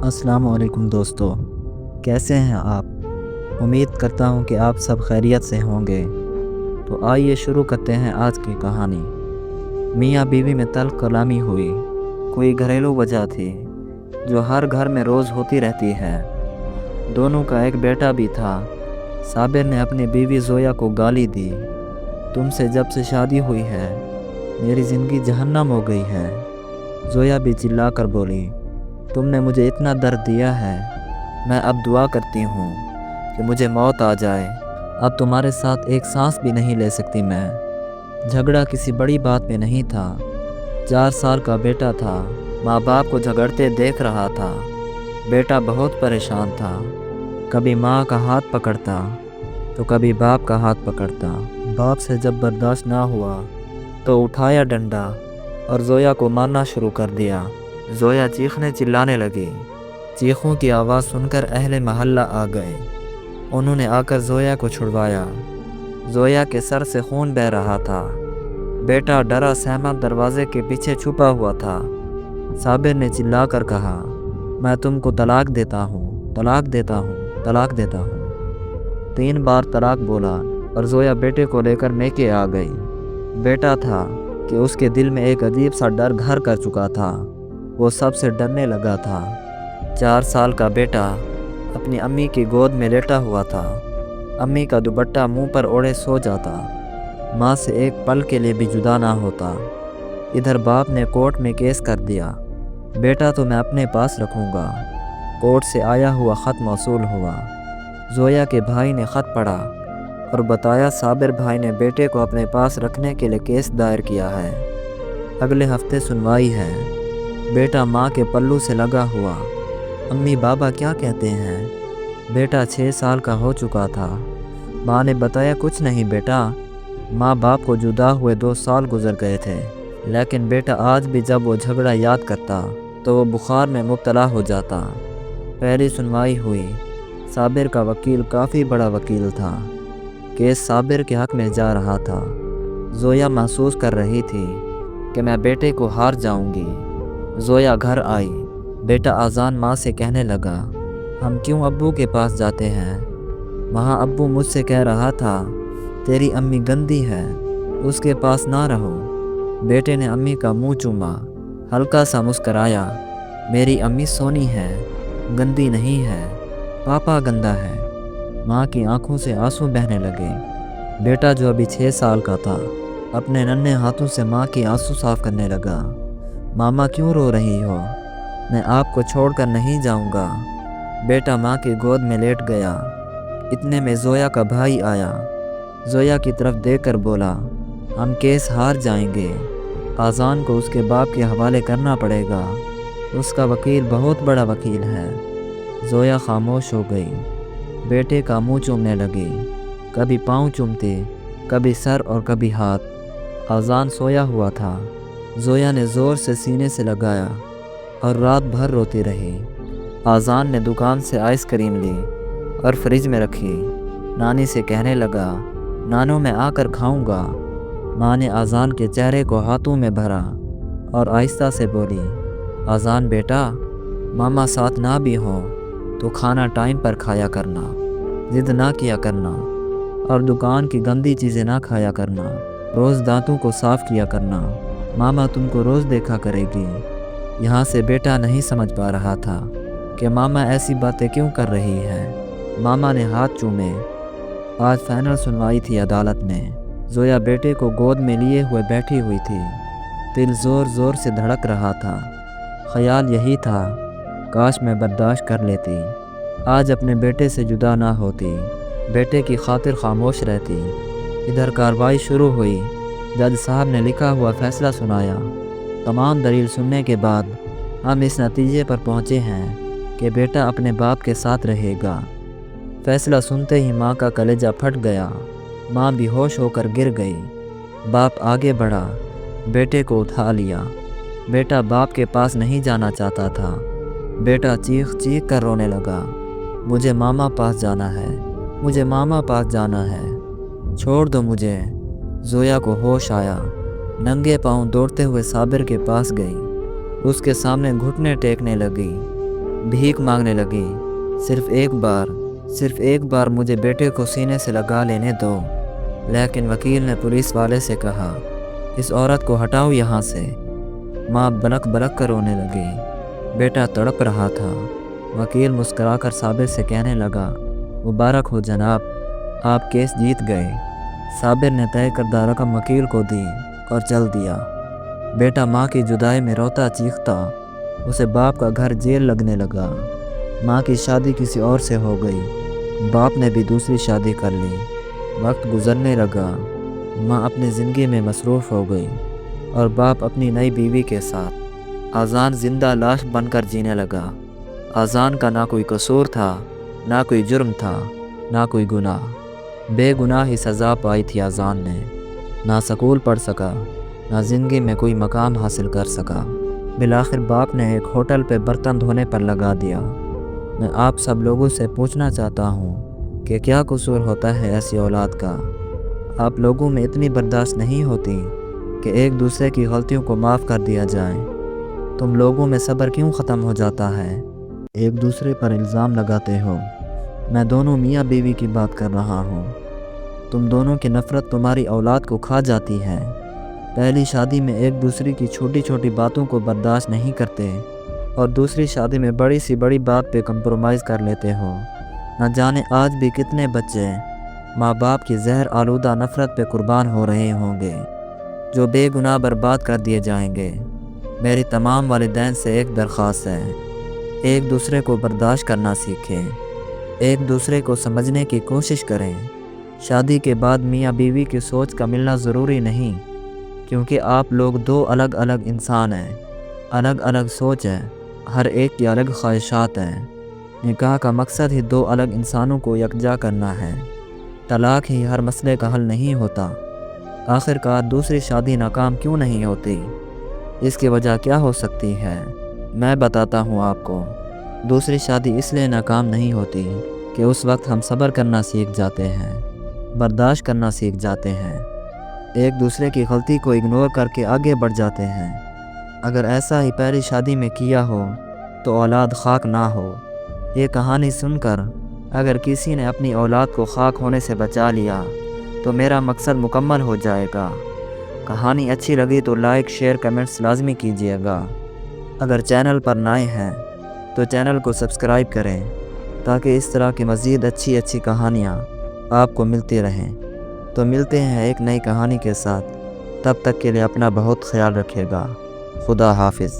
अस्सलाम वालेकुम दोस्तों, कैसे हैं आप? उम्मीद करता हूं कि आप सब खैरियत से होंगे। तो आइए शुरू करते हैं आज की कहानी। मियाँ बीवी में तल्ख कलामी हुई। कोई घरेलू वजह थी जो हर घर में रोज़ होती रहती है। दोनों का एक बेटा भी था। साबिर ने अपनी बीवी जोया को गाली दी, तुमसे जब से शादी हुई है मेरी ज़िंदगी जहन्नम हो गई है। जोया भी चिल्ला कर बोली, तुमने मुझे इतना दर्द दिया है, मैं अब दुआ करती हूँ कि मुझे मौत आ जाए। अब तुम्हारे साथ एक सांस भी नहीं ले सकती मैं। झगड़ा किसी बड़ी बात में नहीं था। 4 साल का बेटा था, माँ बाप को झगड़ते देख रहा था। बेटा बहुत परेशान था, कभी माँ का हाथ पकड़ता तो कभी बाप का हाथ पकड़ता। बाप से जब बर्दाश्त ना हुआ तो उठाया डंडा और जोया को मारना शुरू कर दिया। जोया चीखने चिल्लाने लगी। चीखों की आवाज़ सुनकर अहले महल्ला आ गए। उन्होंने आकर जोया को छुड़वाया। जोया के सर से खून बह रहा था। बेटा डरा सहमा दरवाजे के पीछे छुपा हुआ था। साबिर ने चिल्लाकर कहा, मैं तुमको तलाक देता हूँ, तलाक देता हूँ, तलाक देता हूँ। 3 बार तलाक बोला और जोया बेटे को लेकर मैके आ गई। बेटा था कि उसके दिल में एक अजीब सा डर घर कर चुका था। वो सबसे डरने लगा था। 4 साल का बेटा अपनी अम्मी की गोद में लेटा हुआ था। अम्मी का दुपट्टा मुंह पर ओढ़े सो जाता। माँ से एक पल के लिए भी जुदा ना होता। इधर बाप ने कोर्ट में केस कर दिया, बेटा तो मैं अपने पास रखूँगा। कोर्ट से आया हुआ ख़त मौसूल हुआ। जोया के भाई ने ख़त पढ़ा और बताया साबिर भाई ने बेटे को अपने पास रखने के लिए केस दायर किया है। अगले हफ्ते सुनवाई है। बेटा माँ के पल्लू से लगा हुआ। अम्मी बाबा क्या कहते हैं? बेटा 6 साल का हो चुका था। माँ ने बताया, कुछ नहीं बेटा, माँ बाप को जुदा हुए 2 साल गुजर गए थे। लेकिन बेटा आज भी जब वो झगड़ा याद करता तो वो बुखार में मुब्तला हो जाता। पहली सुनवाई हुई। साबिर का वकील काफ़ी बड़ा वकील था। केस साबिर के हक़ में जा रहा था। जोया महसूस कर रही थी कि मैं बेटे को हार जाऊंगी। जोया घर आई। बेटा आज़ान माँ से कहने लगा, हम क्यों अब्बू के पास जाते हैं? वहाँ अब्बू मुझसे कह रहा था तेरी अम्मी गंदी है, उसके पास ना रहो। बेटे ने अम्मी का मुंह चूमा, हल्का सा मुस्कराया। मेरी अम्मी सोनी है, गंदी नहीं है, पापा गंदा है। माँ की आंखों से आंसू बहने लगे। बेटा जो अभी 6 साल का था अपने नन्हे हाथों से माँ की आंसू साफ करने लगा। मामा क्यों रो रही हो? मैं आपको छोड़कर नहीं जाऊंगा। बेटा माँ की गोद में लेट गया। इतने में जोया का भाई आया। जोया की तरफ देखकर बोला, हम केस हार जाएंगे, आज़ान को उसके बाप के हवाले करना पड़ेगा, उसका वकील बहुत बड़ा वकील है। जोया खामोश हो गई। बेटे का मुंह चूमने लगी, कभी पाँव चूमते, कभी सर और कभी हाथ। आज़ान सोया हुआ था। जोया ने ज़ोर से सीने से लगाया और रात भर रोती रही। आज़ान ने दुकान से आइसक्रीम ली और फ्रिज में रखी। नानी से कहने लगा, नानो मैं आकर खाऊंगा। माँ ने आज़ान के चेहरे को हाथों में भरा और आहिस्ता से बोली, आज़ान बेटा, मामा साथ ना भी हो तो खाना टाइम पर खाया करना, जिद ना किया करना और दुकान की गंदी चीज़ें ना खाया करना। रोज़ दांतों को साफ़ किया करना, मामा तुमको रोज़ देखा करेगी। यहाँ से बेटा नहीं समझ पा रहा था कि मामा ऐसी बातें क्यों कर रही है। मामा ने हाथ चूमे। आज फाइनल सुनवाई थी अदालत में। जोया बेटे को गोद में लिए हुए बैठी हुई थी। दिल ज़ोर ज़ोर से धड़क रहा था। ख्याल यही था, काश मैं बर्दाश्त कर लेती, आज अपने बेटे से जुदा ना होती, बेटे की खातिर खामोश रहती। इधर कार्रवाई शुरू हुई। जज साहब ने लिखा हुआ फैसला सुनाया। तमाम दलील सुनने के बाद हम इस नतीजे पर पहुँचे हैं कि बेटा अपने बाप के साथ रहेगा। फैसला सुनते ही माँ का कलेजा फट गया। माँ बेहोश होकर गिर गई। बाप आगे बढ़ा, बेटे को उठा लिया। बेटा बाप के पास नहीं जाना चाहता था। बेटा चीख चीख कर रोने लगा, मुझे मामा पास जाना है, मुझे मामा पास जाना है, छोड़ दो मुझे। जोया को होश आया। नंगे पांव दौड़ते हुए साबिर के पास गई। उसके सामने घुटने टेकने लगी। भीख मांगने लगी। सिर्फ एक बार मुझे बेटे को सीने से लगा लेने दो। लेकिन वकील ने पुलिस वाले से कहा, इस औरत को हटाओ यहाँ से। माँ बलक बलक कर रोने लगी। बेटा तड़प रहा था। वकील मुस्कुराकर साबिर से कहने लगा, मुबारक हो जनाब, आप केस जीत गए। साबिर ने तय करदा रकम वकील को दी और चल दिया। बेटा माँ की जुदाई में रोता चीखता। उसे बाप का घर जेल लगने लगा। माँ की शादी किसी और से हो गई। बाप ने भी दूसरी शादी कर ली। वक्त गुजरने लगा। माँ अपनी ज़िंदगी में मसरूफ़ हो गई और बाप अपनी नई बीवी के साथ। आज़ान जिंदा लाश बनकर जीने लगा। आज़ान का ना कोई कसूर था, ना कोई जुर्म था, ना कोई गुनाह। बेगुनाह ही सज़ा पाई थी आज़ान ने। ना स्कूल पढ़ सका, ना ज़िंदगी में कोई मकाम हासिल कर सका। बिलाखिर बाप ने एक होटल पे बर्तन धोने पर लगा दिया। मैं आप सब लोगों से पूछना चाहता हूँ कि क्या कसूर होता है ऐसी औलाद का। आप लोगों में इतनी बर्दाश्त नहीं होती कि एक दूसरे की गलतियों को माफ़ कर दिया जाए। तुम लोगों में सब्र क्यों ख़त्म हो जाता है, एक दूसरे पर इल्ज़ाम लगाते हो। मैं दोनों मियाँ बीवी की बात कर रहा हूँ। तुम दोनों की नफ़रत तुम्हारी औलाद को खा जाती है। पहली शादी में एक दूसरे की छोटी छोटी बातों को बर्दाश्त नहीं करते और दूसरी शादी में बड़ी सी बड़ी बात पे कंप्रोमाइज़ कर लेते हो। न जाने आज भी कितने बच्चे माँ बाप की जहर आलूदा नफ़रत पे कुर्बान हो रहे होंगे, जो बेगुनाह बर्बाद कर दिए जाएंगे। मेरी तमाम वालिदैन से एक दरख्वास्त है, एक दूसरे को बर्दाश्त करना सीखें, एक दूसरे को समझने की कोशिश करें। शादी के बाद मियाँ बीवी की सोच का मिलना ज़रूरी नहीं, क्योंकि आप लोग दो अलग अलग इंसान हैं, अलग अलग सोच है, हर एक की अलग ख्वाहिशात हैं। निकाह का मकसद ही दो अलग इंसानों को यकजा करना है। तलाक ही हर मसले का हल नहीं होता। आखिरकार दूसरी शादी नाकाम क्यों नहीं होती, इसकी वजह क्या हो सकती है? मैं बताता हूँ आपको। दूसरी शादी इसलिए नाकाम नहीं होती कि उस वक्त हम सब्र करना सीख जाते हैं, बर्दाश्त करना सीख जाते हैं, एक दूसरे की गलती को इग्नोर करके आगे बढ़ जाते हैं। अगर ऐसा ही पहली शादी में किया हो तो औलाद खाक ना हो। ये कहानी सुनकर अगर किसी ने अपनी औलाद को खाक होने से बचा लिया तो मेरा मकसद मुकम्मल हो जाएगा। कहानी अच्छी लगी तो लाइक शेयर कमेंट्स लाजमी कीजिएगा। अगर चैनल पर नए हैं तो चैनल को सब्सक्राइब करें ताकि इस तरह की मज़ीद अच्छी अच्छी कहानियाँ आपको मिलती रहें। तो मिलते हैं एक नई कहानी के साथ। तब तक के लिए अपना बहुत ख्याल रखिएगा। खुदा हाफिज़।